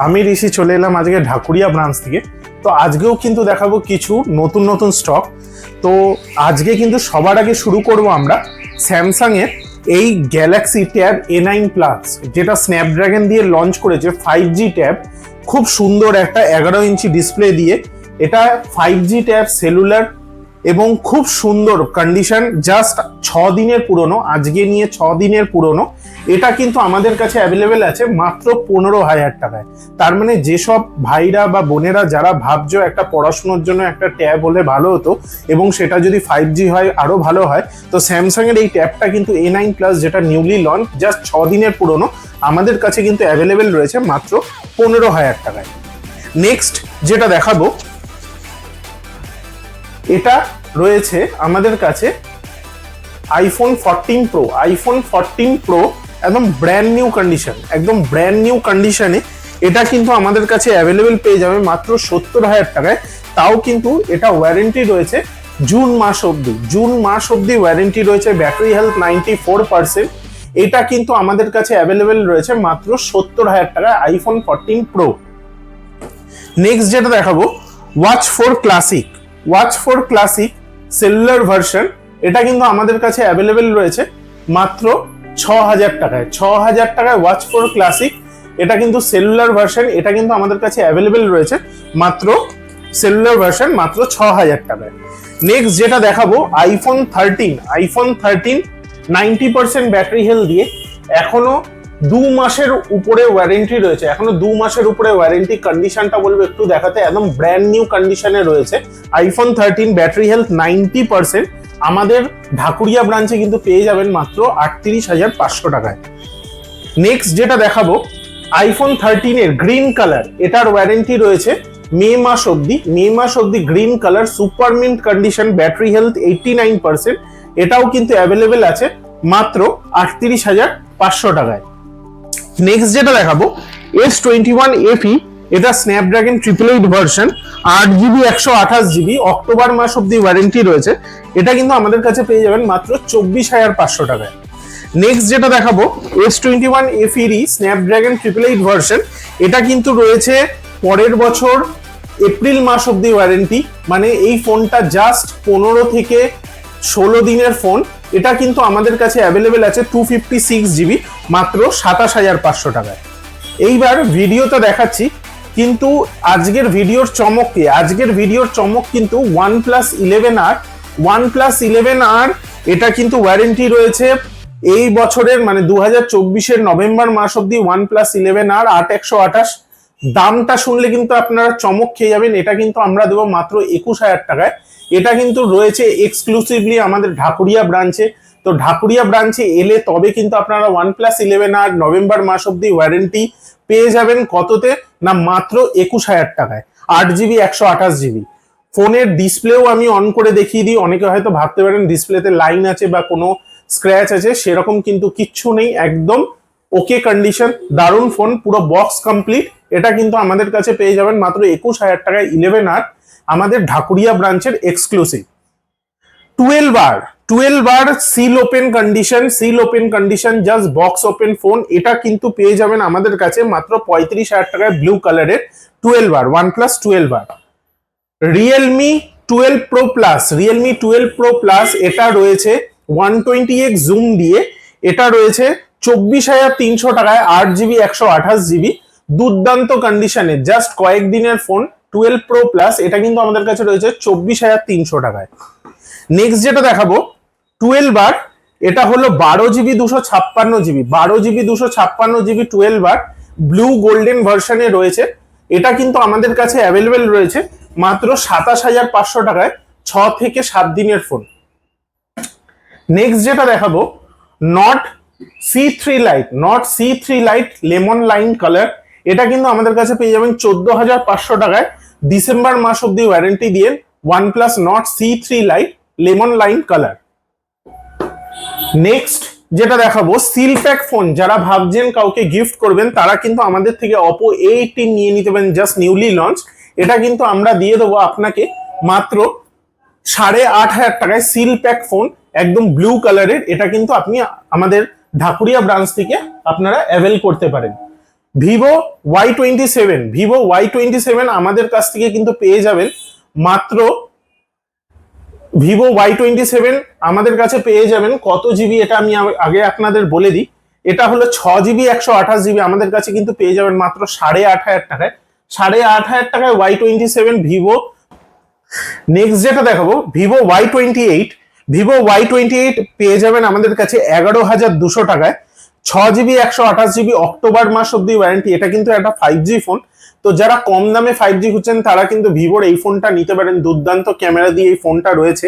আমি ঋষি চলে এলাম আজকে ঢাকুরিয়া ব্রাঞ্চ থেকে। তো আজকেও কিন্তু দেখাবো কিছু নতুন নতুন স্টক। তো আজকে কিন্তু সবার আগে শুরু করব আমরা স্যামসাং এর এই গ্যালাক্সি ট্যাব A9 প্লাস, যেটা স্ন্যাপড্রাগন দিয়ে লঞ্চ করেছে 5G ট্যাব। খুব সুন্দর একটা 11 ইঞ্চি ডিসপ্লে দিয়ে, এটা 5G ট্যাব, সেলুলার এবং খুব সুন্দর কন্ডিশন, জাস্ট 6 দিনের পুরনো, আজকে নিয়ে 6 দিনের পুরনো। এটা কিন্তু আমাদের কাছে অ্যাভেলেবেল আছে মাত্র 15,000 টাকায়। তার মানে যেসব ভাইরা বা বোনেরা যারা ভাবছো একটা পড়াশোনার জন্য একটা ট্যাব হলে ভালো হতো এবং সেটা যদি 5G হয় আরো ভালো হয়, তো স্যামসাং এর এই ট্যাবটা কিন্তু A9 প্লাস, যেটা নিউলি লঞ্চ, জাস্ট 6 দিনের পুরনো, আমাদের কাছে কিন্তু অ্যাভেলেবেল রয়েছে মাত্র 15,000 টাকায়। নেক্সট যেটা দেখাবো, এটা রয়েছে আমাদের কাছে আইফোন 14 প্রো। আইফোন 14 প্রো একদম ব্র্যান্ড নিউ কন্ডিশন, একদম ব্র্যান্ড নিউ কন্ডিশনে এটা কিন্তু আমাদের কাছে অ্যাভেলেবেল পেয়ে যাবে মাত্র 70,000 টাকায়। তাও কিন্তু এটা ওয়ারেন্টি রয়েছে জুন মাস অবধি, জুন মাস অবধি ওয়ারেন্টি রয়েছে, ব্যাটারি হেলথ 94%। এটা কিন্তু আমাদের কাছে অ্যাভেলেবেল রয়েছে মাত্র 70,000 টাকায় আইফোন 14 প্রো। নেক্সট যেটা দেখাবো, watch 4 classic. Watch 4 classic cellular version, এটা কিন্তু আমাদের কাছে অ্যাভেলেবেল রয়েছে মাত্র 6,000 টাকায়। 6,000 টাকায় ওয়াচ 4 ক্লাসিক, এটা কিন্তু সেলুলার ভার্সন, এটা কিন্তু আমাদের কাছে অ্যাভেলেবেল রয়েছে মাত্র সেলুলার ভার্সন মাত্র 6,000 টাকায়। নেক্সট যেটা দেখাবো, আইফোন 13। আইফোন 13 90% ব্যাটারি হেলথ দিয়ে, এখনো 2 মাসের উপরে ওয়ারেন্টি রয়েছে, এখনো 2 মাসের উপরে ওয়ারেন্টি। কন্ডিশনটা বলবো একটু দেখাতে, একদম ব্র্যান্ড নিউ কন্ডিশনে রয়েছে আইফোন 13, ব্যাটারি হেলথ 90%। আমাদের ঢাকুরিয়া ব্রাঞ্চে কিন্তু পেয়ে যাবেন মাত্র 38,500 টাকায়। নেক্সট যেটা দেখাবো, আইফোন 13 এর গ্রিন কালার, এটার ওয়ারেন্টি রয়েছে মে মাস অবধি। মে মাস অবধি green colour, super mint condition, battery health 89%। এটাও কিন্তু অ্যাভেলেবেল আছে মাত্র 38,500 টাকায়। নেক্সট যেটা দেখাবো, S21 FE, এটা Snapdragon 888 version, 8GB 128GB, October মাস অব্দি ওয়ারেন্টি রয়েছে। এটা কিন্তু আমাদের কাছে পেয়ে যাবেন মাত্র 24,500 টাকায়। নেক্সট যেটা দেখাবো, S21 FE স্ন্যাপড্রাগন 888 ভার্সন, এটা কিন্তু রয়েছে পরের বছর এপ্রিল মাস অব্দি ওয়ারেন্টি। মানে এই ফোনটা জাস্ট 15 থেকে 16 দিনের ফোন। এটা কিন্তু আমাদের কাছে অ্যাভেলেবেল আছে 256GB মাত্র 27,500 টাকায়। এইবার ভিডিওটা দেখাচ্ছি, কিন্তু আজকের ভিডিওর চমক কি? আজকের ভিডিওর চমক কিন্তু OnePlus 11R। OnePlus 11R, এটা কিন্তু ওয়ারেন্টি রয়েছে এই বছরের, মানে 2024-এর নভেম্বর মাস অব্দি OnePlus 11R 8128। দামটা শুনলে কিন্তু আপনারা চমক খেয়ে যাবেন। এটা কিন্তু আমরা দেবো মাত্র 21,000 টাকায়। এটা কিন্তু রয়েছে এক্সক্লুসিভলি আমাদের ঢাকুরিয়া ব্রাঞ্চে। তো ঢাকুরিয়া ব্রাঞ্চে এলে তবে কিন্তু আপনারা OnePlus 11R নভেম্বর মাস অব্দি ওয়ারেন্টি পেয়ে যাবেন। কততে না, মাত্র 21,000 টাকায়, 8GB 128GB। ফোনের ডিসপ্লেও আমি অন করে দেখিয়ে দিই। অনেকে হয়তো ভাবতে পারেন ডিসপ্লেতে লাইন আছে বা কোনো স্ক্র্যাচ আছে, সেরকম কিন্তু কিচ্ছু নেই, একদম ওকে কন্ডিশন, দারুণ ফোন, পুরো বক্স কমপ্লিট। এটা কিন্তু আমাদের কাছে পেয়ে যাবেন মাত্র 21,000 টাকায় 11R, আমাদের ঢাকুরিয়া ব্রাঞ্চের exclusive. 12R seal open condition, seal open condition, just box open phone. এটা কিন্তু পেয়ে যাবেন আমাদের কাছে মাত্র 35,000 টাকায়, ব্লু কালারের 12R, OnePlus 12R। Realme 12 Pro Plus, Realme 12 Pro Plus, এটা রয়েছে 120x জুম দিয়ে, এটা রয়েছে 24,300 টাকায়, 8GB 128GB, দুর্দান্ত কন্ডিশনে, জাস্ট কয়েকদিনের ফোন 12 Pro Plus। এটা কিন্তু আমাদের কাছে রয়েছে 24,300 টাকায়। নেক্সট যেটা দেখাবো, 12R, এটা হলো 12GB 256GB, 12GB 256GB 12R, blue golden ভার্সনে রয়েছে। এটা কিন্তু আমাদের কাছে অ্যাভেলেবেল রয়েছে মাত্র 27,500 টাকায়, 6 থেকে 7 দিনের ফোন। নেক্সট যেটা দেখাবো, not C3 light, not C3 light lemon line colour, এটা কিন্তু আমাদের কাছে পেয়ে যাবেন 14,500 টাকায়, ডিসেম্বর মাস অব্দি ওয়ারেন্টি দিয়ে, OnePlus not C3 light lemon line colour. Next যেটা দেখাবো, সিল প্যাক ফোন, যারা ভাবছেন কাউকে গিফট করবেন তারা কিন্তু আমাদের থেকে Oppo A18 নিয়ে নিতে পারেন, জাস্ট নিউলি লঞ্চ। এটা কিন্তু আমরা দিয়ে দেবো আপনাকে মাত্র 8,500 টাকায়, সিল প্যাক ফোন, একদম ব্লু কালারের। এটা কিন্তু আপনি আমাদের ঢাকুরিয়া ব্রাঞ্চ থেকে আপনারা অ্যাভেল করতে পারেন। ভিভো Y27 আমাদের কাছ থেকে কিন্তু পেয়ে যাবেন মাত্র Vivo Y27 আমাদের কাছে পেয়ে যাবেন কত জিবি, এটা আমি আগে আপনাদের বলে দিই। এটা হলো 6 GB 128 GB, আমাদের কাছে কিন্তু পেয়ে যাবেন মাত্র 8,500 টাকায়। 8,500 টাকায় Y27 ভিভো। নেক্সট যেটা দেখাবো Vivo Y28 পেয়ে যাবেন আমাদের কাছে 11,200 টাকায়, 6 GB 128 GB, অক্টোবর মাস অব্দি ওয়ারেন্টি। এটা কিন্তু একটা 5G ফোন। তো যারা কম দামে 5G খুঁজছেন তারা কিন্তু ভিভোর এই ফোনটা নিতে পারেন। দুর্দান্ত ক্যামেরা দিয়ে এই ফোনটা রয়েছে।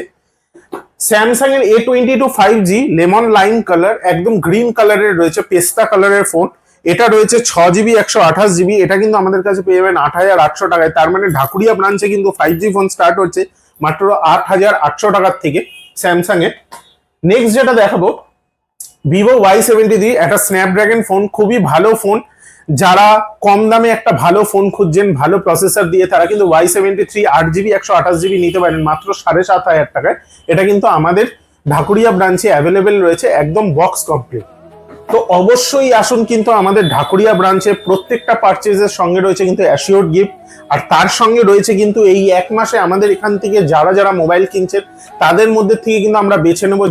স্যামসাং এর A22 5G lemon lime colour, একদম গ্রিন কালারের রয়েছে, পেস্তা কালারের ফোন। এটা রয়েছে 6 GB 128 GB, এটা কিন্তু আমাদের কাছে পেয়ে যাবেন 8,800 টাকায়। তার মানে ঢাকুরিয়া ব্রাঞ্চে কিন্তু 5G ফোন স্টার্ট হচ্ছে মাত্র 8,800 টাকার থেকে স্যামসাং এর। নেক্সট যেটা দেখাবো Vivo Y73, একটা স্ন্যাপড্রাগন ফোন, খুবই ভালো ফোন। যারা কম দামে একটা ভালো ফোন খুঁজছেন ভালো প্রসেসর দিয়ে, তারা কিন্তু Y73 8 GB 128 GB নিতে পারেন মাত্র 7,500 টাকায়। এটা কিন্তু আমাদের ঢাকুরিয়া ব্রাঞ্চে অ্যাভেলেবেল রয়েছে, একদম বক্স কমপ্লিট। তো অবশ্যই আসুন কিন্তু আমাদের ঢাকুরিয়া ব্রাঞ্চে। প্রত্যেকটা পারচেজের সঙ্গে রয়েছে কিন্তু অ্যাসিওর্ড গিফট, আর তার সঙ্গে রয়েছে কিন্তু এই এক মাসে আমাদের এখান থেকে যারা যারা মোবাইল কিনছেন তাদের মধ্যে থেকে কিন্তু আমরা বেছে নেবো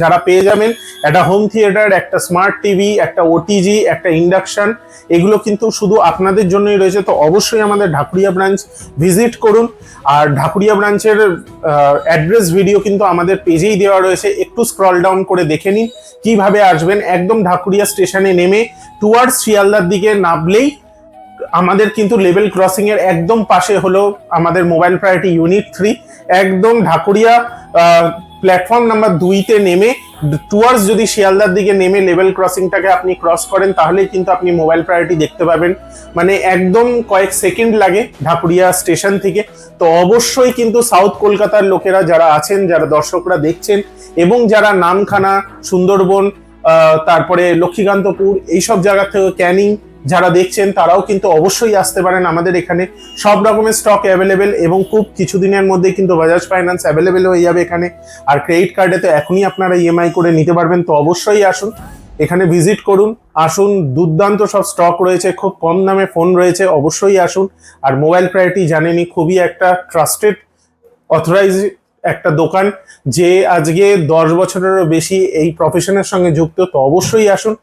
যারা পেয়ে যাবেন একটা হোম থিয়েটার, একটা স্মার্ট টিভি, একটা ওটিজি, একটা ইন্ডাকশন। এগুলো কিন্তু শুধু আপনাদের জন্যই রয়েছে। তো অবশ্যই আমাদের ঢাকুরিয়া ব্রাঞ্চ ভিজিট করুন। আর ঢাকুরিয়া ব্রাঞ্চের অ্যাড্রেস ভিডিও কিন্তু আমাদের পেজেই দেওয়া রয়েছে, একটু স্ক্রল ডাউন করে দেখে নিন কিভাবে আসবেন। একদম ঢাকুরিয়া স্টেশনে নেমে টুয়ার্ডস শিয়ালদার দিকে নামলেই আমাদের কিন্তু লেভেল ক্রসিং এর একদম পাশে হলো আমাদের মোবাইল প্রায়োরিটি ইউনিট 3। একদম ঢাকুরিয়া প্ল্যাটফর্ম নাম্বার 2-তে নেমে টুয়ার্ডস যদি শিয়ালদার দিকে নেমে লেভেল ক্রসিংটাকে আপনি ক্রস করেন তাহলেই কিন্তু আপনি মোবাইল প্রায়োরিটি দেখতে পাবেন। মানে একদম কয়েক সেকেন্ড লাগে ঢাকুরিয়া স্টেশন থেকে। তো অবশ্যই কিন্তু সাউথ কলকাতার লোকেরা যারা আছেন, যারা দর্শকরা দেখছেন, এবং যারা নামখানা, সুন্দরবন, তারপরে লক্ষ্মীকান্তপুর, এইসব জায়গা থেকে ক্যানিং যারা দেখছেন তারাও কিন্তু অবশ্যই আসতে পারেন আমাদের এখানে। সব রকমের স্টক অ্যাভেলেবেল, এবং খুব কিছুদিনের মধ্যে কিন্তু বাজাজ ফাইন্যান্স অ্যাভেলেবেল হয়ে যাবে এখানে। আর ক্রেডিট কার্ডে তো এখনই আপনারা ইএমআই করে নিতে পারবেন। তো অবশ্যই আসুন, এখানে ভিজিট করুন। আসুন, দুর্দান্ত সব স্টক রয়েছে, খুব কম দামে ফোন রয়েছে, অবশ্যই আসুন। আর মোবাইল প্রায়োরিটি জানেনই খুবই একটা ট্রাস্টেড অথরাইজ একটা দোকান, যে আজকে 10 বছরেরও বেশি এই প্রফেশনের সঙ্গে যুক্ত। তো অবশ্যই আসুন।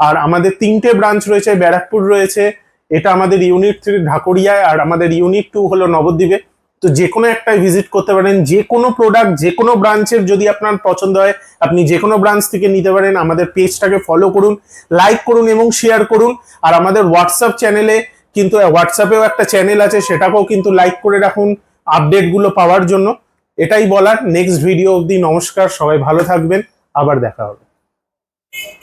আর আমাদের 3টে ব্রাঞ্চ রয়েছে, ব্যারাকপুর রয়েছে, এটা আমাদের ইউনিট 3 ঢাকুরিয়ায়, আর আমাদের ইউনিট 2 হলো নবদ্বীপে। তো যে কোনো একটাই ভিজিট করতে পারেন। যে কোনো প্রোডাক্ট যে কোনো ব্রাঞ্চের যদি আপনার পছন্দ হয় আপনি যে কোনো ব্রাঞ্চ থেকে নিতে পারেন। আমাদের পেজটাকে ফলো করুন, লাইক করুন এবং শেয়ার করুন। আর আমাদের হোয়াটসঅ্যাপ চ্যানেলে কিন্তু, হোয়াটসঅ্যাপেও একটা চ্যানেল আছে, সেটাকেও কিন্তু লাইক করে রাখুন আপডেটগুলো পাওয়ার জন্য। এটাই বলার। নেক্সট ভিডিও অবধি নমস্কার, সবাই ভালো থাকবেন, আবার দেখা হবে।